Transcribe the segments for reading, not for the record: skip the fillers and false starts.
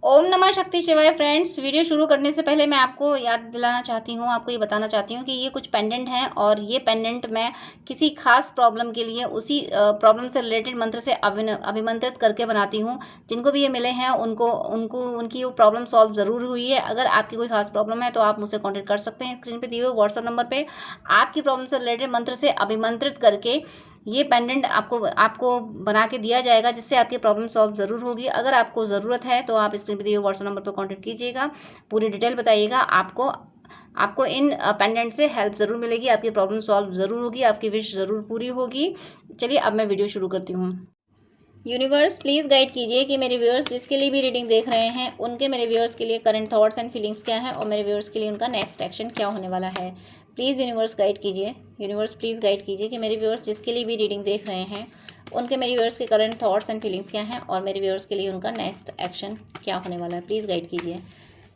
ओम नमः शक्ति शिवाय। फ्रेंड्स, वीडियो शुरू करने से पहले मैं आपको याद दिलाना चाहती हूँ, आपको ये बताना चाहती हूँ कि ये कुछ पेंडेंट हैं और ये पेंडेंट मैं किसी खास प्रॉब्लम के लिए उसी प्रॉब्लम से रिलेटेड मंत्र से अभिमंत्रित करके बनाती हूँ। जिनको भी ये मिले हैं उनको उनको उनकी वो प्रॉब्लम सॉल्व ज़रूर हुई है। अगर आपकी कोई खास प्रॉब्लम है तो आप मुझसे कॉन्टेक्ट कर सकते हैं। स्क्रीन पर दिए हुए व्हाट्सअप नंबर पर आपकी प्रॉब्लम से रिलेटेड मंत्र से अभिमंत्रित करके ये पेंडेंट आपको बना के दिया जाएगा, जिससे आपकी प्रॉब्लम सॉल्व ज़रूर होगी। अगर आपको ज़रूरत है तो आप स्क्रीन पर दिए हुए व्हाट्सएप नंबर पर कॉन्टैक्ट कीजिएगा, पूरी डिटेल बताइएगा। आपको इन पेंडेंट से हेल्प ज़रूर मिलेगी, आपकी प्रॉब्लम सॉल्व ज़रूर होगी, आपकी विश ज़रूर पूरी होगी। चलिए अब मैं वीडियो शुरू करती हूँ। यूनिवर्स प्लीज़ गाइड कीजिए कि मेरे व्यूअर्स जिसके लिए भी रीडिंग देख रहे हैं उनके मेरे व्यूअर्स के लिए करंट थॉट्स एंड फीलिंग्स क्या हैं और मेरे व्यूअर्स के लिए उनका नेक्स्ट एक्शन क्या होने वाला है। प्लीज़ यूनिवर्स गाइड कीजिए। यूनिवर्स प्लीज़ गाइड कीजिए कि मेरे व्यूअर्स जिसके लिए भी रीडिंग देख रहे हैं उनके मेरे व्यूअर्स के करंट थॉट्स एंड फीलिंग्स क्या हैं और मेरे व्यूअर्स के लिए उनका नेक्स्ट एक्शन क्या होने वाला है। प्लीज़ गाइड कीजिए।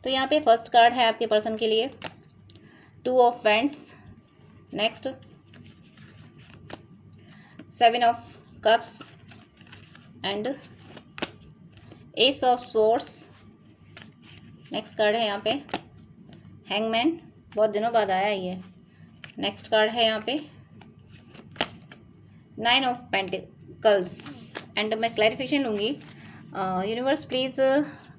तो यहाँ पे फर्स्ट कार्ड है आपके पर्सन के लिए 2 of wands, next 7 of cups and S of swords. Next card है यहाँ पे हैंगमैन, बहुत दिनों बाद आया ये। नेक्स्ट कार्ड है यहाँ पे 9 ऑफ पेंटिकल्स एंड मैं क्लैरिफिकेशन लूँगी। Universe please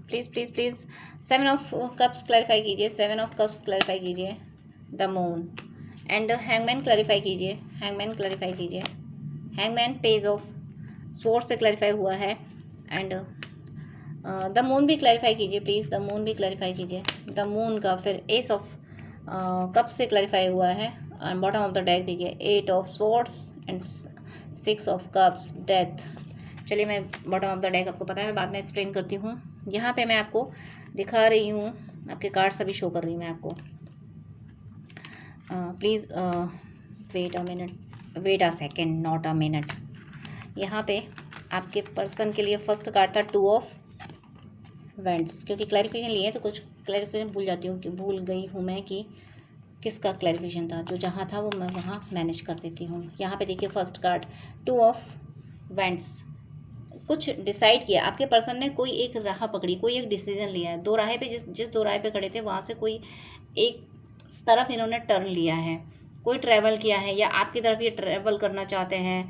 please please please 7 of cups clarify कीजिए, 7 ऑफ कप्स क्लैरिफाई कीजिए, the moon and hangman clarify कीजिए, हैंगमैन क्लैरिफाई कीजिए, हैंगमैन पेज ऑफ स्वॉर्ड से क्लैरिफाई हुआ है एंड द मून भी क्लैरिफाई कीजिए प्लीज़, द मून भी क्लैरिफाई कीजिए, द मून का फिर एस ऑफ कप से क्लैरिफाई हुआ है और बॉटम ऑफ द डेक देखिए 8 of swords and 6 of cups, death. चलिए मैं बॉटम ऑफ द डेक आपको पता है, मैं बाद में एक्सप्लेन करती हूँ। यहाँ पे मैं आपको दिखा रही हूँ, आपके कार्ड सभी शो कर रही हूँ मैं आपको। Please wait a minute, wait a second, not a minute. यहाँ पे आपके पर्सन के लिए फर्स्ट कार्ड था 2 ऑफ वैंड्स, क्योंकि क्लैरिफिकेशन लिए तो कुछ क्लैरिफिकेशन भूल जाती हूँ कि भूल गई हूँ मैं कि किसका क्लैरिफिकेशन था। जो जहाँ था वो मैं वहाँ मैनेज कर देती हूँ। यहाँ पे देखिए फर्स्ट कार्ड 2 ऑफ वैंड्स, कुछ डिसाइड किया आपके पर्सन ने, कोई एक राह पकड़ी, कोई एक डिसीजन लिया है। दो राह पे जिस दो राह पे खड़े थे वहाँ से कोई एक तरफ इन्होंने टर्न लिया है, कोई ट्रैवल किया है या आपकी तरफ ये ट्रैवल करना चाहते हैं।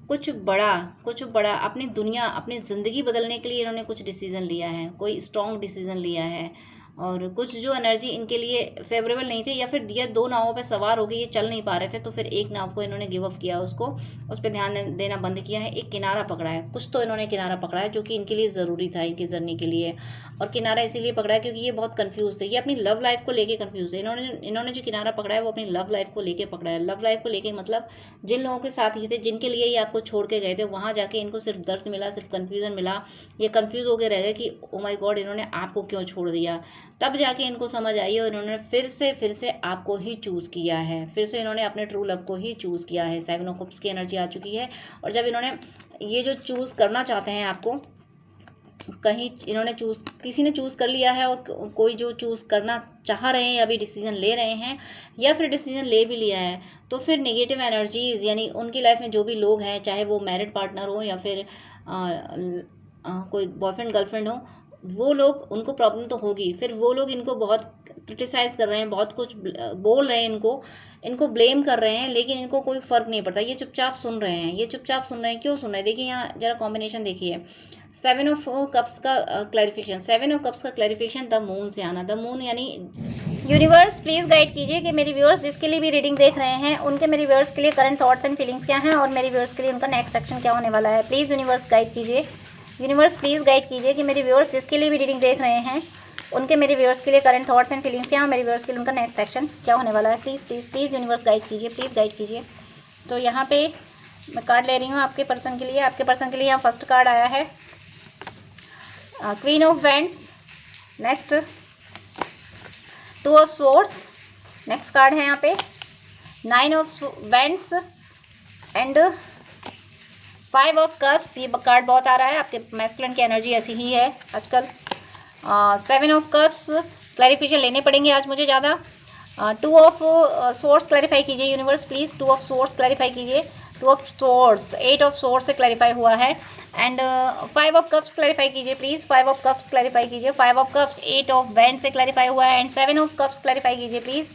कुछ बड़ा अपनी दुनिया, अपनी ज़िंदगी बदलने के लिए इन्होंने कुछ डिसीज़न लिया है, कोई स्ट्रॉन्ग डिसीज़न लिया है। और कुछ जो एनर्जी इनके लिए फेवरेबल नहीं थी या फिर ये 2 नावों पे सवार हो गए, ये चल नहीं पा रहे थे, तो फिर एक नाव को इन्होंने गिव अप किया, उसको उस पर ध्यान देना बंद किया है। एक किनारा पकड़ा है, कुछ तो इन्होंने किनारा पकड़ा है जो कि इनके लिए ज़रूरी था, इनकी जर्नी के लिए। और किनारा इसीलिए पकड़ा है क्योंकि ये बहुत कंफ्यूज थे, ये अपनी लव लाइफ को लेके कंफ्यूज है। इन्होंने जो किनारा पकड़ा है वो अपनी लव लाइफ को लेके पकड़ा है। लव लाइफ को लेके मतलब जिन लोगों के साथ ये थे, जिनके लिए ये आपको छोड़ के गए थे, वहाँ जाके इनको सिर्फ दर्द मिला, सिर्फ कन्फ्यूज़न मिला। ये कन्फ्यूज़ होकर रह गए कि ओ माय गॉड, इन्होंने आपको क्यों छोड़ दिया। तब जाके इनको समझ आई और इन्होंने फिर से आपको ही चूज़ किया है, फिर से इन्होंने अपने ट्रू लव को ही चूज़ किया है। 7 ऑफ कप्स की एनर्जी आ चुकी है और जब इन्होंने ये जो चूज़ करना चाहते हैं आपको, कहीं इन्होंने किसी ने चूज़ कर लिया है और कोई जो चूज़ करना चाह रहे हैं, अभी डिसीजन ले रहे हैं या फिर डिसीजन ले भी लिया है, तो फिर नेगेटिव एनर्जीज़ यानी उनकी लाइफ में जो भी लोग हैं, चाहे वो मैरिड पार्टनर हो या फिर कोई बॉयफ्रेंड गर्लफ्रेंड हो, वो लोग, उनको प्रॉब्लम तो होगी। फिर वो लोग इनको बहुत क्रिटिसाइज़ कर रहे हैं, बहुत कुछ बोल रहे हैं, इनको ब्लेम कर रहे हैं, लेकिन इनको कोई फ़र्क नहीं पड़ता। ये चुपचाप सुन रहे हैं, क्यों सुन रहे हैं? देखिए यहाँ ज़रा कॉम्बिनेशन देखिए, 7 ऑफ कप्स का क्लैरिफिकेशन, 7 ऑफ कप्स का क्लैरिफिकेशन द मून से आना। द मून यानी यूनिवर्स प्लीज़ गाइड कीजिए कि मेरे व्यूअर्स जिसके लिए भी रीडिंग देख रहे हैं उनके मेरे व्यूअर्स के लिए करंट थॉट्स एंड फीलिंग्स क्या हैं और मेरे व्यूअर्स के लिए उनका नेक्स्ट एक्शन क्या होने वाला है। प्लीज़ यूनिवर्स गाइड कीजिए। यूनिवर्स प्लीज़ गाइड कीजिए कि मेरे व्यूअर्स जिसके लिए भी रीडिंग देख रहे हैं उनके मेरे व्यूअर्स के लिए करंट थॉट्स एंड फीलिंग्स क्या है, मेरे व्यूअर्स के लिए उनका नेक्स्ट एक्शन क्या होने वाला है। Please please please universe guide कीजिए, प्लीज़ गाइड कीजिए। तो यहाँ पे मैं कार्ड ले रही हूँ आपके पर्सन के लिए। आपके पर्सन के लिए यहाँ फर्स्ट कार्ड आया है queen of wands, next 2 of swords, next card है यहाँ पे 9 of wands and 5 of cups. ये कार्ड बहुत आ रहा है, आपके मैस्कुलिन की एनर्जी ऐसी ही है आजकल। 7 ऑफ कप्स क्लैरिफिकेशन लेने पड़ेंगे आज मुझे ज़्यादा। 2 ऑफ स्वॉर्ड्स क्लैरिफाई कीजिए universe please, 2 of swords clarify कीजिए, two of swords, 8 of swords से क्लैरिफाई हुआ है। एंड 5 ऑफ कप्स क्लैरिफाई कीजिए प्लीज़, 5 ऑफ कप्स क्लैरिफाई कीजिए, 5 ऑफ कप्स 8 ऑफ वैंड से क्लैरिफाई हुआ है। एंड 7 ऑफ कप्स क्लैरिफाई कीजिए प्लीज़,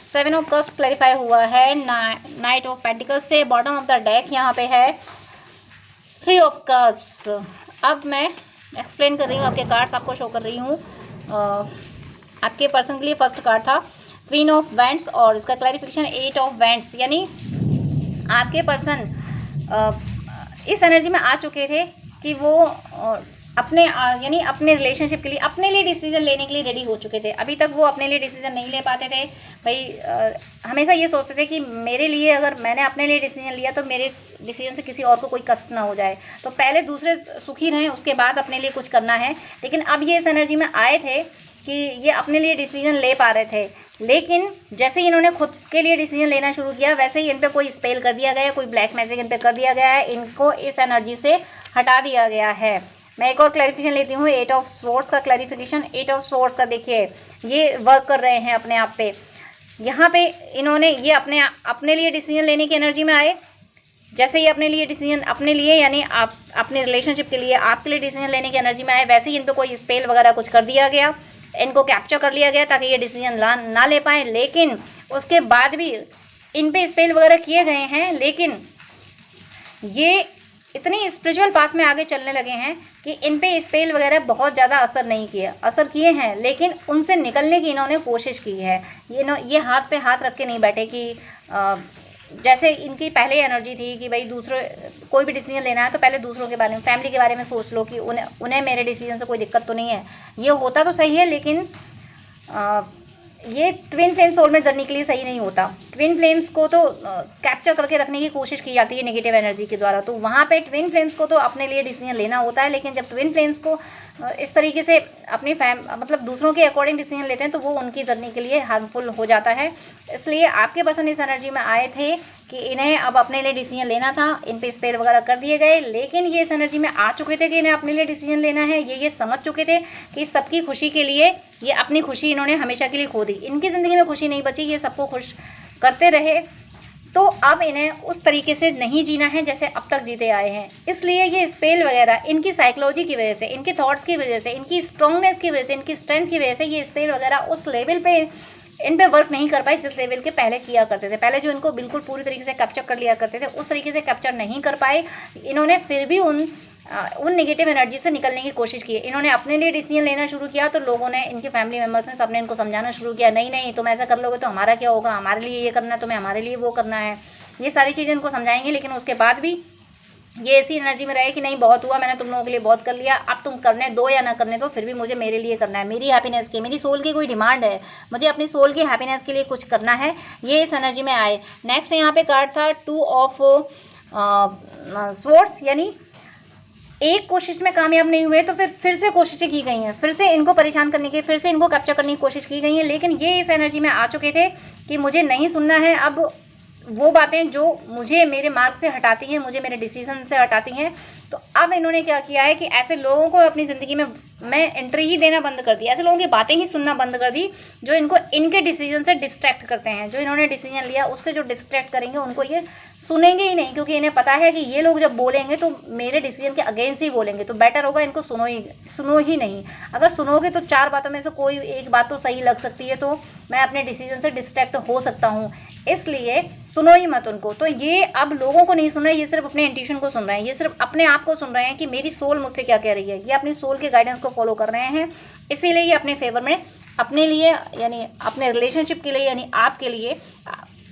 7 ऑफ कप्स क्लैरिफाई हुआ है नाइट ऑफ पेंटिकल्स से। बॉटम ऑफ द डेक यहाँ पे है 3 ऑफ कप्स। अब मैं एक्सप्लेन कर रही हूँ, आपके कार्ड्स आपको शो कर रही हूँ। आपके पर्सन के लिए फर्स्ट कार्ड था क्वीन ऑफ वैंड्स और इसका क्लैरिफिकेशन 8 ऑफ वैंड्स, यानी आपके पर्सन इस एनर्जी में आ चुके थे कि वो अपने यानी अपने रिलेशनशिप के लिए, अपने लिए डिसीजन लेने के लिए रेडी हो चुके थे। अभी तक वो अपने लिए डिसीजन नहीं ले पाते थे भाई, हमेशा ये सोचते थे कि मेरे लिए, अगर मैंने अपने लिए डिसीजन लिया तो मेरे डिसीजन से किसी और को कोई कष्ट ना हो जाए, तो पहले दूसरे सुखी रहें उसके बाद अपने लिए कुछ करना है। लेकिन अब ये इस एनर्जी में आए थे कि ये अपने लिए डिसीजन ले पा रहे थे, लेकिन जैसे ही इन्होंने खुद के लिए डिसीजन लेना शुरू किया वैसे ही इन पे कोई स्पेल कर दिया गया, कोई ब्लैक मैजिक इन पे कर दिया गया है, इनको इस एनर्जी से हटा दिया गया है। मैं एक और क्लैरिफिकेशन लेती हूँ, 8 ऑफ सोर्ड्स का क्लैरिफिकेशन। 8 ऑफ सोर्ड्स का देखिए, ये वर्क कर रहे हैं अपने आप पे। यहाँ पे इन्होंने ये अपने लिए डिसीजन लेने की एनर्जी में आए। जैसे ही अपने लिए डिसीजन, अपने लिए यानी आप अपने रिलेशनशिप के लिए, आपके लिए डिसीजन लेने की एनर्जी में आए, वैसे ही इन पे कोई स्पेल वगैरह कुछ कर दिया गया, इनको कैप्चर कर लिया गया ताकि ये डिसीजन ना ले पाए। लेकिन उसके बाद भी इन पे स्पेल वगैरह किए गए हैं, लेकिन ये इतनी स्पिरिचुअल पाथ में आगे चलने लगे हैं कि इन पे स्पेल वगैरह बहुत ज़्यादा असर किए हैं, लेकिन उनसे निकलने की इन्होंने कोशिश की है। ये हाथ पे हाथ रख के नहीं बैठे कि जैसे इनकी पहले एनर्जी थी कि भाई दूसरे कोई भी डिसीजन लेना है तो पहले दूसरों के बारे में, फैमिली के बारे में सोच लो कि उन्हें मेरे डिसीजन से कोई दिक्कत तो नहीं है। ये होता तो सही है, लेकिन ये ट्विन फ्लेम सोलमेट जर्नी के लिए सही नहीं होता। ट्विन फ्लेम्स को तो कैप्चर करके रखने की कोशिश की जाती है नेगेटिव एनर्जी के द्वारा, तो वहाँ पे ट्विन फ्लेम्स को तो अपने लिए डिसीजन लेना होता है। लेकिन जब ट्विन फ्लेम्स को इस तरीके से अपनी मतलब दूसरों के अकॉर्डिंग डिसीजन लेते हैं तो वो उनकी जर्नी के लिए हार्मफुल हो जाता है। इसलिए आपके पर्सन इस एनर्जी में आए थे कि इन्हें अब अपने लिए डिसीजन लेना था, इन पे स्पेल वगैरह कर दिए गए, लेकिन ये इस एनर्जी में आ चुके थे कि इन्हें अपने लिए डिसीजन लेना है। ये समझ चुके थे कि सबकी खुशी के लिए ये अपनी खुशी इन्होंने हमेशा के लिए खो दी, इनकी ज़िंदगी में खुशी नहीं बची, ये सबको खुश करते रहे। तो अब इन्हें उस तरीके से नहीं जीना है जैसे अब तक जीते आए हैं। इसलिए ये स्पेल वगैरह इनकी साइकोलॉजी की वजह से, इनके थॉट्स की वजह से, इनकी स्ट्रॉन्गनेस की वजह से, इनकी स्ट्रेंथ की वजह से ये स्पेल वगैरह उस लेवल पे इन पे वर्क नहीं कर पाए जिस लेवल के पहले किया करते थे। पहले जो इनको बिल्कुल पूरी तरीके से कैप्चर कर लिया करते थे, उस तरीके से कैप्चर नहीं कर पाए। इन्होंने फिर भी उन नेगेटिव एनर्जी से निकलने की कोशिश की। इन्होंने अपने लिए डिसीजन लेना शुरू किया तो लोगों ने, इनके फैमिली मेम्बर्स ने, सबने इनको समझाना शुरू किया, नहीं नहीं तुम ऐसा कर लोगे तो हमारा क्या होगा, हमारे लिए ये करना है, तुम्हें हमारे लिए वो करना है, ये सारी चीज़ें इनको समझाएंगे। लेकिन उसके बाद भी ये ऐसी एनर्जी में रहे कि नहीं बहुत हुआ, मैंने तुम लोगों के लिए बहुत कर लिया, अब तुम करने दो या ना करने दो, फिर भी मुझे मेरे लिए करना है, मेरी हैप्पीनेस की, मेरी सोल की कोई डिमांड है, मुझे अपनी सोल की हैप्पीनेस के लिए कुछ करना है। ये इस एनर्जी में आए। नेक्स्ट यहाँ पे कार्ड था 2 ऑफ स्वॉर्ड्स, यानी एक कोशिश में कामयाब नहीं हुए तो फिर से कोशिशें की गई हैं, फिर से इनको परेशान करने की, फिर से इनको कैप्चर करने की कोशिश की गई है। लेकिन ये इस एनर्जी में आ चुके थे कि मुझे नहीं सुनना है अब वो बातें जो मुझे मेरे मार्ग से हटाती हैं, मुझे मेरे डिसीजन से हटाती हैं। तो अब इन्होंने क्या किया है कि ऐसे लोगों को अपनी ज़िंदगी में मैं एंट्री ही देना बंद कर दिया, ऐसे लोगों की बातें ही सुनना बंद कर दी जो इनको इनके डिसीजन से डिस्ट्रैक्ट करते हैं। जो इन्होंने डिसीजन लिया उससे जो डिस्ट्रैक्ट करेंगे उनको ये सुनेंगे ही नहीं, क्योंकि इन्हें पता है कि ये लोग जब बोलेंगे तो मेरे डिसीजन के अगेंस्ट ही बोलेंगे, तो बेटर होगा इनको सुनो ही नहीं। अगर सुनोगे तो 4 बातों में से कोई एक बात तो सही लग सकती है, तो मैं अपने डिसीजन से डिस्ट्रैक्ट हो सकता हूँ, इसलिए सुनो ही मत उनको। तो ये अब लोगों को नहीं सुन रहे, ये सिर्फ अपने इंट्यूशन को सुन रहे हैं, ये सिर्फ अपने आप को सुन रहे हैं कि मेरी सोल मुझसे क्या कह रही है। ये अपनी सोल के गाइडेंस को फॉलो कर रहे हैं, इसीलिए ये अपने फेवर में, अपने लिए यानी अपने रिलेशनशिप के लिए, यानी आपके लिए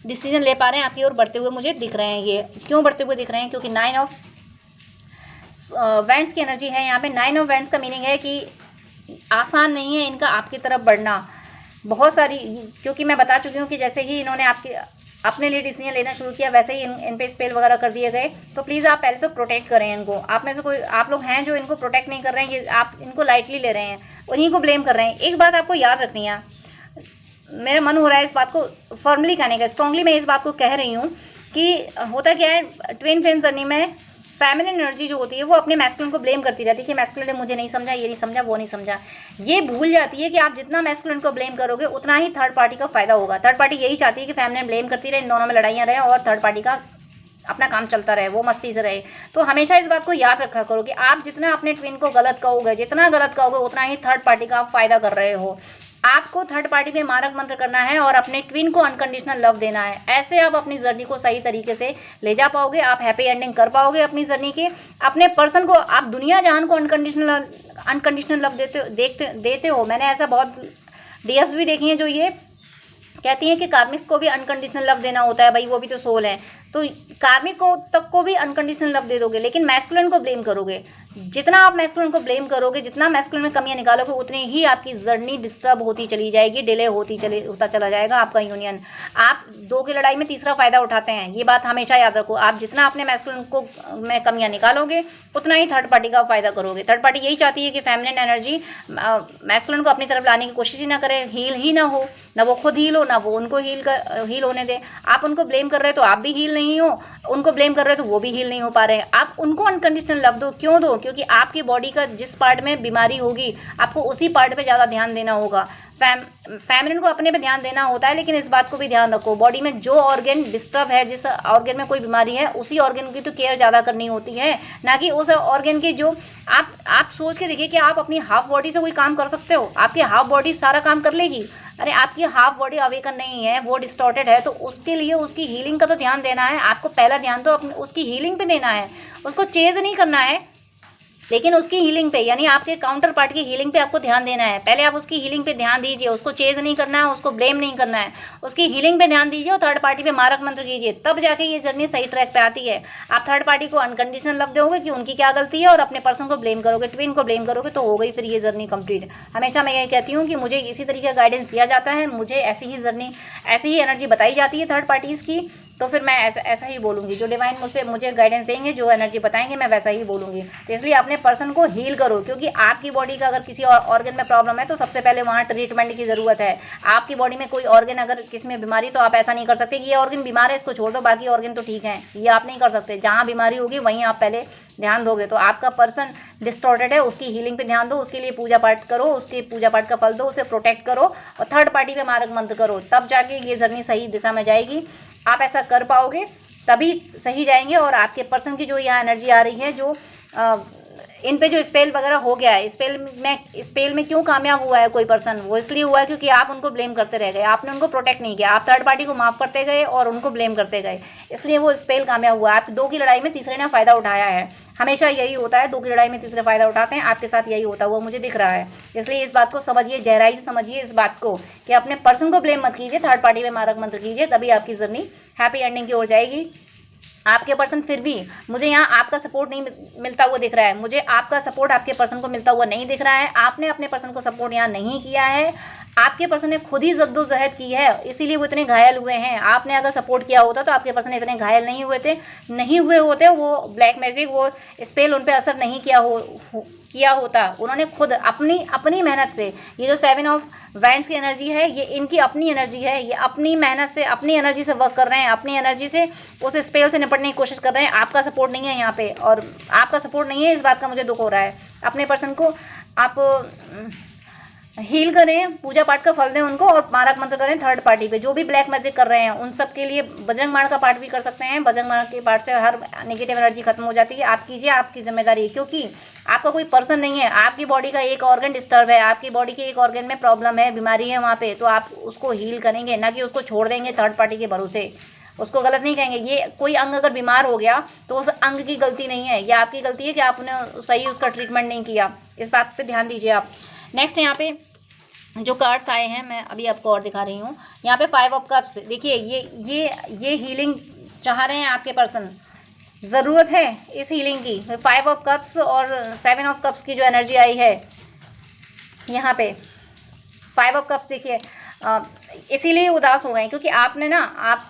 डिसीजन ले पा रहे हैं, आपकी ओर बढ़ते हुए मुझे दिख रहे हैं। ये क्यों बढ़ते हुए दिख रहे हैं? क्योंकि 9 ऑफ वैंड्स की एनर्जी है यहाँ पे। 9 ऑफ वैंड्स का मीनिंग है कि आसान नहीं है इनका आपकी तरफ बढ़ना। बहुत सारी, क्योंकि मैं बता चुकी हूँ कि जैसे ही इन्होंने अपने लिए डिसीजन लेना शुरू किया वैसे ही इन पे स्पेल वगैरह कर दिए गए। तो प्लीज़ आप पहले तो प्रोटेक्ट करें इनको। आप में से कोई आप लोग हैं जो इनको प्रोटेक्ट नहीं कर रहे हैं, ये आप इनको लाइटली ले रहे हैं, उन्हीं को ब्लेम कर रहे हैं। एक बात आपको याद रखनी है, मेरा मन हो रहा है इस बात को फॉर्मली कहने का, स्ट्रांगली मैं इस बात को कह रही हूँ कि होता क्या है, ट्विन फ्लेम जर्नी में फेमिनिन एनर्जी जो होती है वो अपने मैस्कुलिन को ब्लेम करती रहती है कि मैस्कुलिन ने मुझे नहीं समझा, ये नहीं समझा, वो नहीं समझा। ये भूल जाती है कि आप जितना मैस्कुलिन को ब्लेम करोगे उतना ही थर्ड पार्टी का फायदा होगा। थर्ड पार्टी यही चाहती है कि फेमिनिन ब्लेम करती रहे, इन दोनों में लड़ाइयाँ रहे और थर्ड पार्टी का अपना काम चलता रहे, वो मस्ती से रहे। तो हमेशा इस बात को याद रखा करो कि आप जितना अपने ट्विन को गलत कहोगे, जितना गलत कहोगे, उतना ही थर्ड पार्टी का आप फायदा कर रहे हो। आपको थर्ड पार्टी पे मारक मंत्र करना है और अपने ट्विन को अनकंडीशनल लव देना है। ऐसे आप अपनी जर्नी को सही तरीके से ले जा पाओगे, आप हैप्पी एंडिंग कर पाओगे अपनी जर्नी के। अपने पर्सन को आप दुनिया जहान को अनकंडीशनल लव देते हो। मैंने ऐसा बहुत डीएस भी देखी हैं जो ये कहती हैं कि कार्मिक्स को भी अनकंडीशनल लव देना होता है, भाई वो भी तो सोल है। तो कार्मिक को तक को भी अनकंडीशनल लव दे दोगे, लेकिन मैस्कुलिन को ब्लेम करोगे। जितना आप मैस्कुलिन को ब्लेम करोगे, जितना मैस्कुलिन में कमियां निकालोगे, उतनी ही आपकी जर्नी डिस्टर्ब होती चली जाएगी, डिले होता चला जाएगा आपका यूनियन। आप दो की लड़ाई में तीसरा फायदा उठाते हैं, ये बात हमेशा याद रखो। आप जितना अपने मैस्कुलिन को में कमियां निकालोगे, उतना ही थर्ड पार्टी का फायदा करोगे। थर्ड पार्टी यही चाहती है कि फेमिनिन एनर्जी मैस्कुलिन को अपनी तरफ लाने की कोशिश ही ना करे, हील ही ना हो, ना वो खुद हील हो, ना वो उनको हील होने दे। आप उनको ब्लेम कर रहे हो तो आप भी हील नहीं हो, उनको ब्लेम कर रहे हो तो वो भी हील नहीं हो पा रहे। आप उनको अनकंडीशनल लव दो। क्यों दो? क्योंकि आपकी बॉडी का जिस पार्ट में बीमारी होगी, आपको उसी पार्ट पे ज़्यादा ध्यान देना होगा। फेमिनिन को अपने पे ध्यान देना होता है, लेकिन इस बात को भी ध्यान रखो, बॉडी में जो ऑर्गन डिस्टर्ब है, जिस ऑर्गन में कोई बीमारी है, उसी ऑर्गन की तो केयर ज़्यादा करनी होती है, ना कि उस ऑर्गन की जो आप सोच के देखिए कि आप अपनी हाफ बॉडी से कोई काम कर सकते हो? आपकी हाफ बॉडी सारा काम कर लेगी? अरे आपकी हाफ बॉडी अवेकन नहीं है, वो डिस्टॉर्टेड है, तो उसके लिए उसकी हीलिंग का तो ध्यान देना है। आपको पहला ध्यान तो अपने उसकी हीलिंग पे देना है, उसको चेज नहीं करना है, लेकिन उसकी हीलिंग पे, यानी आपके काउंटर पार्ट की हीलिंग पे आपको ध्यान देना है। पहले आप उसकी हीलिंग पे ध्यान दीजिए, उसको चेज नहीं करना है, उसको ब्लेम नहीं करना है, उसकी हीलिंग पे ध्यान दीजिए और थर्ड पार्टी पे मारक मंत्र कीजिए, तब जाके ये जर्नी सही ट्रैक पे आती है। आप थर्ड पार्टी को अनकंडीशनल लव दोगे कि उनकी क्या गलती है और अपने पर्सन को ब्लेम करोगे, ट्विन को ब्लेम करोगे, तो हो गई फिर ये जर्नी कंप्लीट। हमेशा मैं ये कहती हूँ कि मुझे इसी तरीके का गाइडेंस दिया जाता है, मुझे ऐसी ही जर्नी, ऐसी ही एनर्जी बताई जाती है थर्ड पार्टीज़ की, तो फिर मैं ऐसा ही बोलूँगी। जो डिवाइन मुझे गाइडेंस देंगे, जो एनर्जी बताएंगे, मैं वैसा ही बोलूँगी। तो इसलिए अपने पर्सन को हील करो, क्योंकि आपकी बॉडी का अगर किसी और ऑर्गन में प्रॉब्लम है तो सबसे पहले वहाँ ट्रीटमेंट की ज़रूरत है। आपकी बॉडी में कोई ऑर्गन अगर किसी में बीमारी, तो आप ऐसा नहीं कर सकते कि ये ऑर्गन बीमार है इसको छोड़ दो, बाकी ऑर्गन तो ठीक है, ये आप नहीं कर सकते। जहाँ बीमारी होगी वहीं आप पहले ध्यान दोगे। तो आपका पर्सन डिस्टॉर्टेड है, उसकी हीलिंग पे ध्यान दो, उसके लिए पूजा पाठ करो, उसके पूजा पाठ का फल दो, उसे प्रोटेक्ट करो और थर्ड पार्टी पे मारक मंत्र करो, तब जाके ये जर्नी सही दिशा में जाएगी। आप ऐसा कर पाओगे तभी सही जाएंगे। और आपके पर्सन की जो यहाँ एनर्जी आ रही है, जो इन पे जो स्पेल वगैरह हो गया है, स्पेल में क्यों कामयाब हुआ है कोई पर्सन, वो इसलिए हुआ है क्योंकि आप उनको ब्लेम करते रह गए, आपने उनको प्रोटेक्ट नहीं किया, आप थर्ड पार्टी को माफ़ करते गए और उनको ब्लेम करते गए, इसलिए वो स्पेल कामयाब हुआ। आप दो की लड़ाई में तीसरे ने फ़ायदा उठाया है, हमेशा यही होता है, दो की लड़ाई में तीसरे फ़ायदा उठाते हैं, आपके साथ यही होता हुआ मुझे दिख रहा है। इसलिए इस बात को समझिए, गहराई से समझिए इस बात को कि अपने पर्सन को ब्लेम मत कीजिए, थर्ड पार्टी में मारक मंत्र कीजिए, तभी आपकी जर्नी हैप्पी एंडिंग की ओर जाएगी। आपके पर्सन फिर भी मुझे यहाँ आपका सपोर्ट नहीं मिलता हुआ दिख रहा है, मुझे आपका सपोर्ट आपके पर्सन को मिलता हुआ नहीं दिख रहा है। आपने अपने पर्सन को सपोर्ट यहाँ नहीं किया है, आपके पर्सन ने खुद ही जद्दोजहद की है, इसीलिए वो इतने घायल हुए हैं। आपने अगर सपोर्ट किया होता तो आपके पर्सन इतने घायल नहीं हुए होते, वो ब्लैक मैजिक, वो स्पेल उन पर असर नहीं किया होता। उन्होंने खुद अपनी मेहनत से, ये जो 7 ऑफ वैंड्स की एनर्जी है, ये इनकी अपनी एनर्जी है, ये अपनी मेहनत से, अपनी एनर्जी से वर्क कर रहे हैं, अपनी एनर्जी से उस स्पेल से निपटने की कोशिश कर रहे हैं। आपका सपोर्ट नहीं है यहाँ पे, और आपका सपोर्ट नहीं है, इस बात का मुझे दुख हो रहा है। अपने पर्सन को आप हील करें, पूजा पाठ का फल दें उनको, और मारक मंत्र करें थर्ड पार्टी पे। जो भी ब्लैक मैजिक कर रहे हैं उन सब के लिए बजरंग बाण का पाठ भी कर सकते हैं, बजरंग बाण के पाठ से हर नेगेटिव एनर्जी खत्म हो जाती है। आप कीजिए, आपकी जिम्मेदारी है, क्योंकि आपका कोई पर्सन नहीं है, आपकी बॉडी का एक ऑर्गन डिस्टर्ब है, आपकी बॉडी के एक ऑर्गन में प्रॉब्लम है, बीमारी है वहाँ पे, तो आप उसको हील करेंगे, ना कि उसको छोड़ देंगे थर्ड पार्टी के भरोसे। उसको गलत नहीं कहेंगे, ये कोई अंग अगर बीमार हो गया तो उस अंग की गलती नहीं है, ये आपकी गलती है कि आपने सही उसका ट्रीटमेंट नहीं किया। इस बात पे ध्यान दीजिए आप। नेक्स्ट यहाँ पे जो कार्ड्स आए हैं, मैं अभी आपको और दिखा रही हूँ। यहाँ पे 5 ऑफ कप्स, देखिए ये हीलिंग चाह रहे हैं आपके पर्सन, ज़रूरत है इस हीलिंग की। 5 ऑफ कप्स और 7 ऑफ कप्स की जो एनर्जी आई है यहाँ पे, 5 ऑफ कप्स देखिए, इसीलिए उदास हो गए क्योंकि आपने ना, आप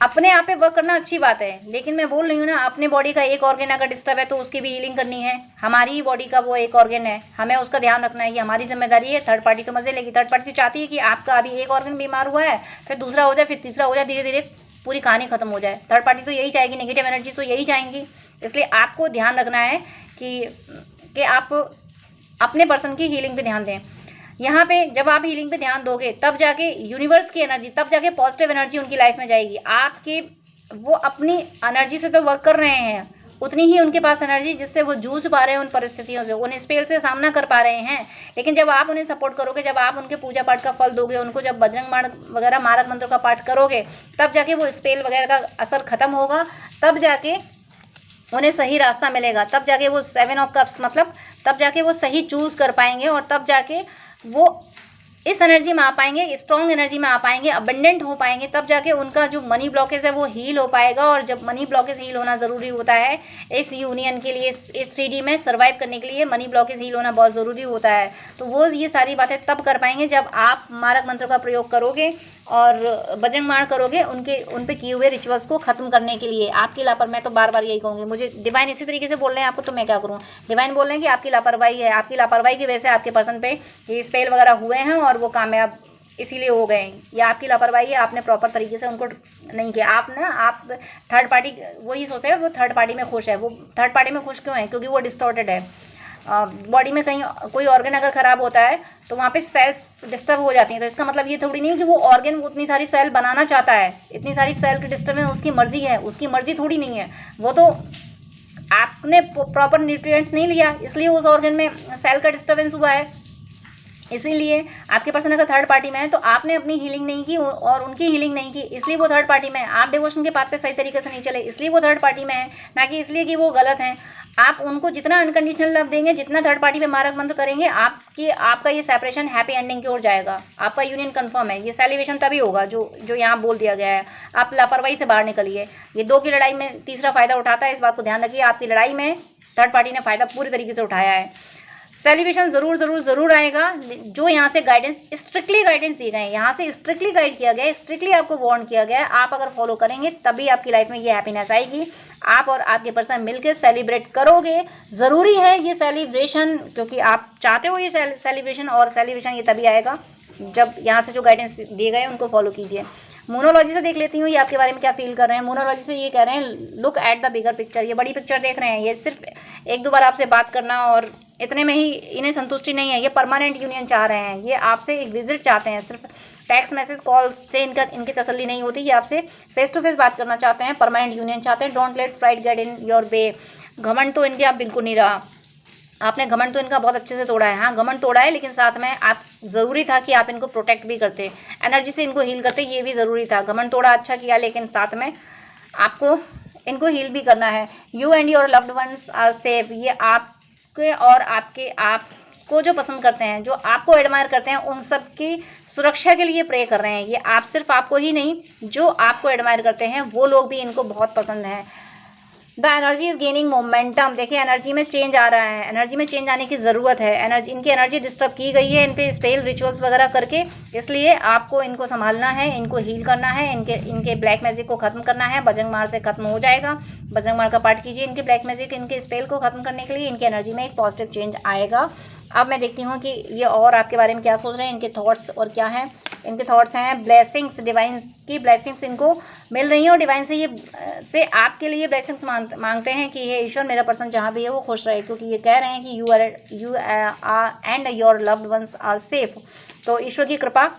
अपने आप पे वर्क करना अच्छी बात है, लेकिन मैं बोल रही हूँ ना, अपने बॉडी का एक ऑर्गन अगर डिस्टर्ब है तो उसकी भी हीलिंग करनी है। हमारी ही बॉडी का वो एक ऑर्गन है, हमें उसका ध्यान रखना है, ये हमारी जिम्मेदारी है। थर्ड पार्टी तो मजे लेगी, थर्ड पार्टी चाहती है कि आपका अभी एक ऑर्गन बीमार हुआ है, फिर दूसरा हो जाए, फिर तीसरा हो जाए, धीरे धीरे पूरी कहानी खत्म हो जाए। थर्ड पार्टी तो यही चाहेगी, नेगेटिव एनर्जी तो यही चाहेंगी। इसलिए आपको ध्यान रखना है कि आप अपने पर्सन की हीलिंग पे ध्यान दें। यहाँ पे जब आप हीलिंग पे ध्यान दोगे, तब जाके यूनिवर्स की एनर्जी, तब जाके पॉजिटिव एनर्जी उनकी लाइफ में जाएगी। आपके वो अपनी एनर्जी से तो वर्क कर रहे हैं, उतनी ही उनके पास एनर्जी जिससे वो जूझ पा रहे हैं उन परिस्थितियों से, उन स्पेल से सामना कर पा रहे हैं। लेकिन जब आप उन्हें सपोर्ट करोगे, जब आप उनके पूजा पाठ का फल दोगे, उनको जब बजरंग बाण वगैरह मारक मंत्र का पाठ करोगे, तब जाके वो स्पेल वगैरह का असर खत्म होगा, तब जाके उन्हें सही रास्ता मिलेगा, तब जाके वो 7 ऑफ कप्स मतलब तब जाके वो सही चूज़ कर पाएंगे, और तब जाके वो इस एनर्जी में आ पाएंगे, स्ट्रॉन्ग एनर्जी में आ पाएंगे, अबंडेंट हो पाएंगे, तब जाके उनका जो मनी ब्लॉकेज है वो हील हो पाएगा। और जब मनी ब्लॉकेज हील होना ज़रूरी होता है इस यूनियन के लिए, इस 3D में सर्वाइव करने के लिए मनी ब्लॉकेज हील होना बहुत ज़रूरी होता है। तो वो ये सारी बातें तब कर पाएंगे जब आप मारक मंत्र का प्रयोग करोगे और बजरंग बाण करोगे उन पे किए हुए रिचुअल्स को ख़त्म करने के लिए। आपकी लापरवाही, मैं तो बार बार यही कहूँगी, मुझे डिवाइन इसी तरीके से बोल रहे हैं आपको, तो मैं क्या करूँ। डिवाइन बोल रहे हैं कि आपकी लापरवाही है, आपकी लापरवाही की वजह से आपके पर्सन पे ये स्पेल वगैरह हुए हैं और वो कामयाब इसीलिए हो गए, या आपकी लापरवाही है, आपने प्रॉपर तरीके से उनको नहीं किया। आप थर्ड पार्टी, वही सोचते हैं वो थर्ड पार्टी में खुश है। वो थर्ड पार्टी में खुश क्यों है? क्योंकि वो डिस्टॉर्टेड है। बॉडी में कहीं कोई ऑर्गन अगर ख़राब होता है तो वहाँ पे सेल्स डिस्टर्ब हो जाती हैं। तो इसका मतलब ये थोड़ी नहीं है कि वो ऑर्गन उतनी सारी सेल बनाना चाहता है, इतनी सारी सेल की डिस्टर्बेंस उसकी मर्जी है, उसकी मर्जी थोड़ी नहीं है। वो तो आपने प्रॉपर न्यूट्रिएंट्स नहीं लिया, इसलिए उस ऑर्गन में सेल का डिस्टर्बेंस हुआ है। इसीलिए आपके पर्सन अगर थर्ड पार्टी में है तो आपने अपनी हीलिंग नहीं की और उनकी हीलिंग नहीं की, इसलिए वो थर्ड पार्टी में है। आप डिवोशन के पाथ पे सही तरीके से नहीं चले, इसलिए वो थर्ड पार्टी में है, ना कि इसलिए कि वो गलत हैं। आप उनको जितना अनकंडीशनल लव देंगे, जितना थर्ड पार्टी पे मारक मंत्र करेंगे, आपका ये सेपरेशन हैप्पी एंडिंग की ओर जाएगा। आपका यूनियन कंफर्म है। ये सेलिब्रेशन तभी होगा जो यहाँ बोल दिया गया है। आप लापरवाही से बाहर निकलिए। ये 2 की लड़ाई में तीसरा फायदा उठाता है, इस बात को ध्यान रखिए। आपकी लड़ाई में थर्ड पार्टी ने फायदा पूरी तरीके से उठाया है। सेलिब्रेशन ज़रूर आएगा। जो यहाँ से गाइडेंस, स्ट्रिक्टली गाइडेंस दिए गए हैं, यहाँ से स्ट्रिक्टली गाइड किया गया है, स्ट्रिक्टली आपको वार्न किया गया है। आप अगर फॉलो करेंगे तभी आपकी लाइफ में ये हैप्पीनेस आएगी। आप और आपके पर्सन मिलकर सेलिब्रेट करोगे। ज़रूरी है ये सेलिब्रेशन, क्योंकि आप चाहते हो ये सेलिब्रेशन, और सेलिब्रेशन ये तभी आएगा जब यहाँ से जो गाइडेंस दिए गए हैं उनको फॉलो कीजिए। मोनोलॉजी से देख लेती हूँ ये आपके बारे में क्या फील कर रहे हैं। मोनोलॉजी से ये कह रहे हैं look at the bigger picture. ये बड़ी पिक्चर देख रहे हैं। ये सिर्फ 1-2 बार आपसे बात करना और इतने में ही इन्हें संतुष्टि नहीं है। ये परमानेंट यूनियन चाह रहे हैं। ये आपसे एक विजिट चाहते हैं। सिर्फ टेक्स्ट मैसेज कॉल से इनकी तसल्ली नहीं होती। ये आपसे फेस टू फेस बात करना चाहते हैं, परमानेंट यूनियन चाहते हैं। Don't let pride get in your way. घमंड तो इनके आप बिल्कुल नहीं रहा। आपने घमंड तो इनका बहुत अच्छे से तोड़ा है। हाँ, घमंड तोड़ा है, लेकिन साथ में आप ज़रूरी था कि आप इनको प्रोटेक्ट भी करते, एनर्जी से इनको हील करते, ये भी ज़रूरी था। घमंड तोड़ा अच्छा किया, लेकिन साथ में आपको इनको हील भी करना है। You and your loved ones are safe. ये आपके और आपको जो पसंद करते हैं, जो आपको एडमायर करते हैं, उन सब की सुरक्षा के लिए प्रे कर रहे हैं। ये आप सिर्फ आपको ही नहीं, जो आपको एडमायर करते हैं वो लोग भी इनको बहुत पसंद है। The energy is gaining momentum. देखिए एनर्जी में चेंज आ रहा है, एनर्जी में चेंज आने की ज़रूरत है। इनकी एनर्जी डिस्टर्ब की गई है इन पे स्पेल रिचुअल्स वगैरह करके, इसलिए आपको इनको संभालना है, इनको हील करना है, इनके ब्लैक मैजिक को ख़त्म करना है। बजरंग बाण से ख़त्म हो जाएगा। बजरंग बाण का पाठ कीजिए इनके ब्लैक मैजिक, इनके स्पेल को ख़त्म करने के लिए। इनकी एनर्जी में एक पॉजिटिव चेंज आएगा। अब मैं देखती हूँ कि ये और आपके बारे में क्या सोच रहे हैं, इनके थॉट्स और क्या हैं। इनके थॉट्स हैं ब्लेसिंग्स, डिवाइन की ब्लेसिंग्स इनको मिल रही हैं, और डिवाइन से आपके लिए ब्लेसिंग्स मांगते हैं कि हे ईश्वर, मेरा पर्सन जहाँ भी है वो खुश रहे, क्योंकि ये कह रहे हैं कि you and your loved ones are safe. तो ईश्वर की कृपा,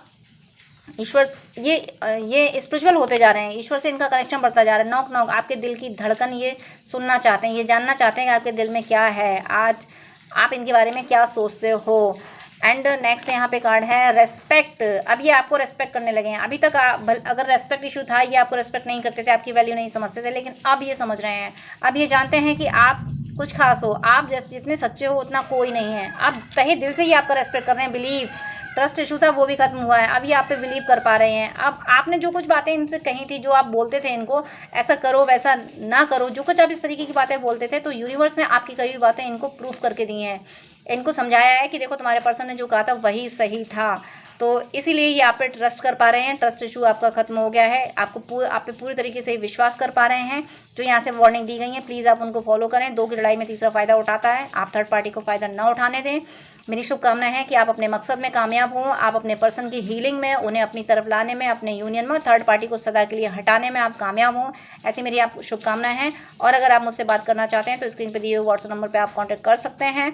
ईश्वर ये स्पिरिचुअल होते जा रहे हैं। ईश्वर से इनका कनेक्शन बढ़ता जा रहा है। नॉक नॉक, आपके दिल की धड़कन ये सुनना चाहते हैं, ये जानना चाहते हैं कि आपके दिल में क्या है, आज आप इनके बारे में क्या सोचते हो। एंड नेक्स्ट यहाँ पे कार्ड है रेस्पेक्ट। अब ये आपको रेस्पेक्ट करने लगे हैं। अभी तक अगर रेस्पेक्ट इशू था, ये आपको रेस्पेक्ट नहीं करते थे, आपकी वैल्यू नहीं समझते थे, लेकिन अब ये समझ रहे हैं। अब ये जानते हैं कि आप कुछ खास हो, आप जितने सच्चे हो उतना कोई नहीं है। अब तहे दिल से ही आपका रेस्पेक्ट कर रहे हैं। बिलीव, ट्रस्ट इशू था वो भी खत्म हुआ है। अब ये आप पे बिलीव कर पा रहे हैं। अब आपने जो कुछ बातें इनसे कही थी, जो आप बोलते थे इनको ऐसा करो वैसा ना करो, जो कुछ आप इस तरीके की बातें बोलते थे, तो यूनिवर्स ने आपकी कही हुई बातें इनको प्रूफ करके दी हैं। इनको समझाया है कि देखो तुम्हारे पर्सन ने जो कहा था वही सही था। तो इसीलिए ये आप पे ट्रस्ट कर पा रहे हैं। ट्रस्ट इशू आपका खत्म हो गया है। आप पे पूरी तरीके से विश्वास कर पा रहे हैं। जो यहाँ से वार्निंग दी गई है, प्लीज़ आप उनको फॉलो करें। 2 की लड़ाई में तीसरा फ़ायदा उठाता है। आप थर्ड पार्टी को फ़ायदा ना उठाने दें। मेरी शुभकामना है कि आप अपने मकसद में कामयाब हों। आप अपने पर्सन की हीलिंग में, उन्हें अपनी तरफ लाने में, अपने यूनियन में, थर्ड पार्टी को सदा के लिए हटाने में आप कामयाब हों। ऐसी मेरी आप शुभकामनाएं हैं। और अगर आप मुझसे बात करना चाहते हैं तो स्क्रीन पर दिए हुए व्हाट्सएप नंबर पर आप कॉन्टैक्ट कर सकते हैं।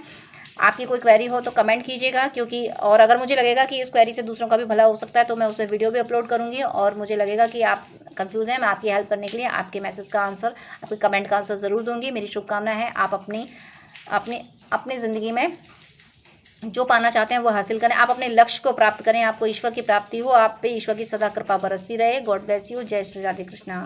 आपकी कोई क्वेरी हो तो कमेंट कीजिएगा, क्योंकि और अगर मुझे लगेगा कि इस क्वेरी से दूसरों का भी भला हो सकता है तो मैं उस पर वीडियो भी अपलोड करूँगी। और मुझे लगेगा कि आप कंफ्यूज हैं, मैं आपकी हेल्प करने के लिए आपके मैसेज का आंसर, आपके कमेंट का आंसर ज़रूर दूंगी। मेरी शुभकामना है आप अपनी ज़िंदगी में जो पाना चाहते हैं वो हासिल करें, आप अपने लक्ष्य को प्राप्त करें, आपको ईश्वर की प्राप्ति हो, आप पे ईश्वर की सदा कृपा बरसती रहे। God bless you. जय श्री राधे कृष्णा।